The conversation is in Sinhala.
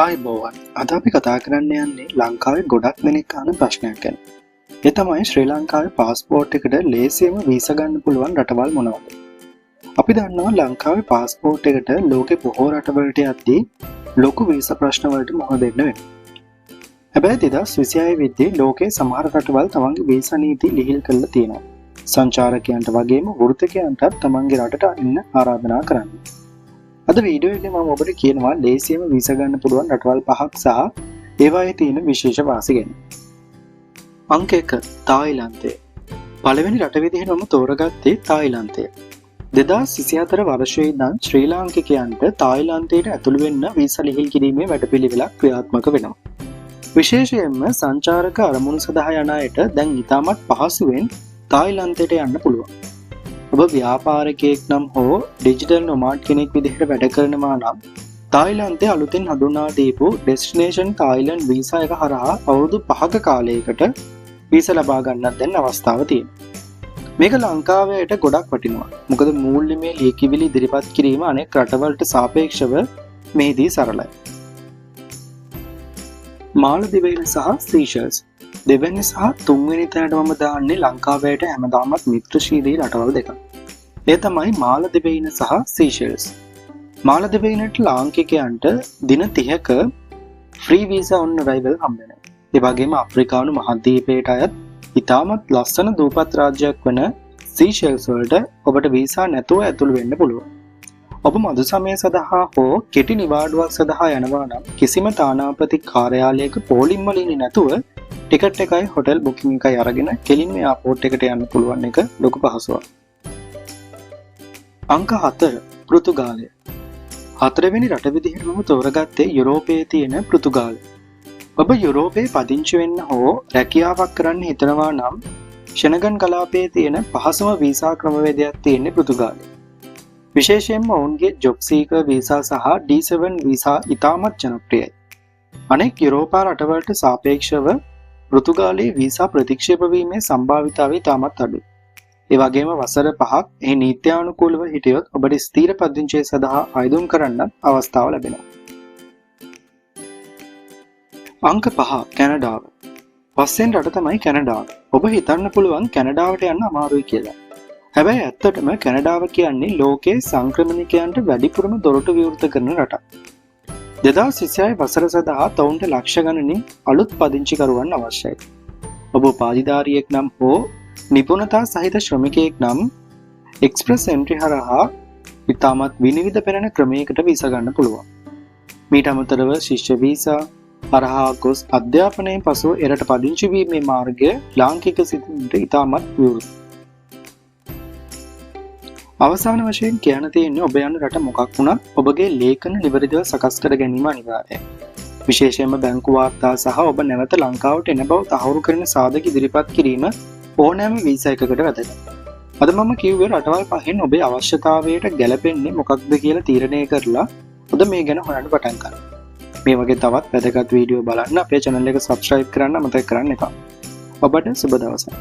ආයුබෝවන්. අද අපි කතා කරන්න යන්නේ ලංකාවේ ගොඩක් දෙනෙක් අහන ප්‍රශ්නයක් ගැන. ඒ තමයි ශ්‍රී ලංකාවේ පාස්පෝර්ට් එකට ලේසියෙන්ම වීසා ගන්න පුළුවන් රටවල් මොනවද? අපි දන්නවා ලංකාවේ පාස්පෝර්ට් එකට ලෝකේ බොහෝ රටවලට යද්දී ලොකු වීසා ප්‍රශ්න වලට මුහුණ දෙන්න වෙනවා. හැබැයි 2026 වෙද්දී ලෝකේ සමහර රටවල් තමන්ගේ වීසා නීති ලිහිල් කරලා තියෙනවා. සංචාරකයන්ට වගේම වෘත්තිකයන්ටත් තමන්ගේ රටට එන්න ආරාධනා කරන්නේ. අද වීඩියෝ එකේ මම ඔබට කියනවා ලේසියෙන්ම වීසා ගන්න පුළුවන් රටවල් පහක් සහ ඒවායේ තියෙන විශේෂ වාසි ගැන. අංක 1 තායිලන්තය. පළවෙනි රට විදිහට මම තෝරගත්තේ තායිලන්තය. 2024 වර්ෂයේ ඉඳන් ශ්‍රී ලාංකිකයන්ට තායිලන්තයට ඇතුළු වෙන්න වීසා ලිහිල් කිරීමේ වැඩපිළිවෙලක් ක්‍රියාත්මක වෙනවා. විශේෂයෙන්ම සංචාරක අරමුණු සඳහා යන අයට දැන් ඉතාමත් පහසුවෙන් තායිලන්තයට යන්න පුළුවන්. ඔබ ව්‍යාපාරිකයෙක් නම් හෝ ඩිජිටල් නොමාඩ් කෙනෙක් විදිහට වැඩ කරනවා නම් තායිලන්තයේ අලුතෙන් හඳුන්වා දීපු ඩෙස්ටිනේෂන් තායිලන්ඩ් වීසා එක හරහා අවුරුදු 5ක කාලයකට වීසා ලබා ගන්නත් දැන් අවස්ථාව තියෙනවා. මේක ලංකාවේට ගොඩක් වටිනවා. මොකද මූල්‍යමය ලියකියවිලි ඉදිරිපත් කිරීම අනෙක් රටවලට සාපේක්ෂව මෙහිදී සරලයි. මාලදිවයින සහ සීෂෙල්ස්. දෙවැනි සහ තුන්වෙනි තැනට මම දාන්නේ ලංකාවේට හැමදාමත් මිත්‍රශීලී රටවල් දෙකක්. ඒ තමයි මාලදිවයින සහ සීෂෙල්ස්. මාලදිවයිනට ලාංකිකයන්ට දින 30ක ෆ්‍රී වීසා ඔන් අරයිවල් හම්බ වෙනවා. ඒ වගේම අප්‍රිකානු මහද්වීපයට අයත් ඉතාමත් ලස්සන දූපත් රාජ්‍යයක් වන සීෂෙල්ස් වලට ඔබට වීසා නැතුව ඇතුළු වෙන්න පුළුවන්. ඔබ මදු සමය සඳහා හෝ කෙටි නිවාඩුවක් සඳහා යනවා නම් කිසිම තානාපති කාර්යාලයක පෝලිම් වලින් නැතුව ටිකට් එකයි හොටෙල් බුකින් එකයි අරගෙන කෙලින්ම එයාපෝට් එකට යන්න පුළුවන් එක ලොකු පහසුවක්. අංක 4 පෘතුගාලය. හතරවෙනි රට විදිහට මම තෝරගත්තේ යුරෝපයේ තියෙන පෘතුගාලය. ඔබ යුරෝපයේ පදිංචි වෙන්න හෝ රැකියාවක් කරන්න හිතනවා නම් ෂෙනගන් කලාපයේ තියෙන පහසුම වීසා ක්‍රමවේදයක් තියෙන්නේ පෘතුගාලය. විශේෂයෙන්ම ඔවුන්ගේ ජොබ් සීකර් වීසා සහ D7 වීසා ඉතාමත් ජනප්‍රියයි. අනෙක් යුරෝපා රටවලට සාපේක්ෂව පෘතුගාලයේ වීසා ප්‍රතික්ෂේප වීමේ සම්භාවිතාවය ඉතාමත් අඩුයි. ඒ වගේම වසර 5ක් එහි නීත්‍යානුකූලව හිටියොත් ඔබට ස්ථීර පදිංචිය සඳහා ආයුධම් කරන්න අවස්ථාව ලැබෙනවා. අංක 5 කැනඩාව. පස්වෙනි රට තමයි කැනඩාව. ඔබ හිතන්න පුළුවන් කැනඩාවට යන්න අමාරුයි කියලා. හැබැයි ඇත්තටම කැනඩාව කියන්නේ ලෝකයේ සංක්‍රමණිකයන්ට වැඩිපුරම දොරටු විවෘත කරන රටක්. 2026 වසර සඳහා තවුන්ට ලක්ෂ ගණනින් අලුත් පදිංචිකරුවන් අවශ්‍යයි. ඔබ උපාධිධාරියෙක් නම් හෝ නිපුණතා සහිත ශ්‍රමිකයෙක් නම් එක්ස්ප්‍රස් එන්ට්‍රි හරහා ඉතාමත් විනිවිද පෙනෙන ක්‍රමයකට වීසා ගන්න පුළුවන්. මීට අමතරව ශිෂ්‍ය වීසා හරහා ගොස් අධ්‍යාපනයෙන් පසු එරට පදිංචි වීමේ මාර්ගය ලාංකික සිතින්ට ඉතාමත් විවෘත. අවසාන වශයෙන් කියන්න තියෙන්නේ ඔබ යන රට මොකක් වුණත් ඔබගේ ලේඛන නිවැරදිව සකස් කර ගැනීම අනිවාර්යයි. විශේෂයෙන්ම බැංකු වාර්තා සහ ඔබ නැවත ලංකාවට එන බව තහවුරු කරන සාධක ඉදිරිපත් කිරීම ඕනෑම වීසා එකකට වැදගත්. අද මම කිව්වේ රටවල් පහෙන් ඔබේ අවශ්‍යතාවයට ගැලපෙන්නේ මොකක්ද කියලා තීරණය කරලා ඔබ මේ ගැන හොයන්න පටන් ගන්න. මේ වගේ තවත් වැදගත් වීඩියෝ බලන්න අපේ channel එක subscribe කරන්න අමතක කරන්න එපා. ඔබට සුබ දවසක්.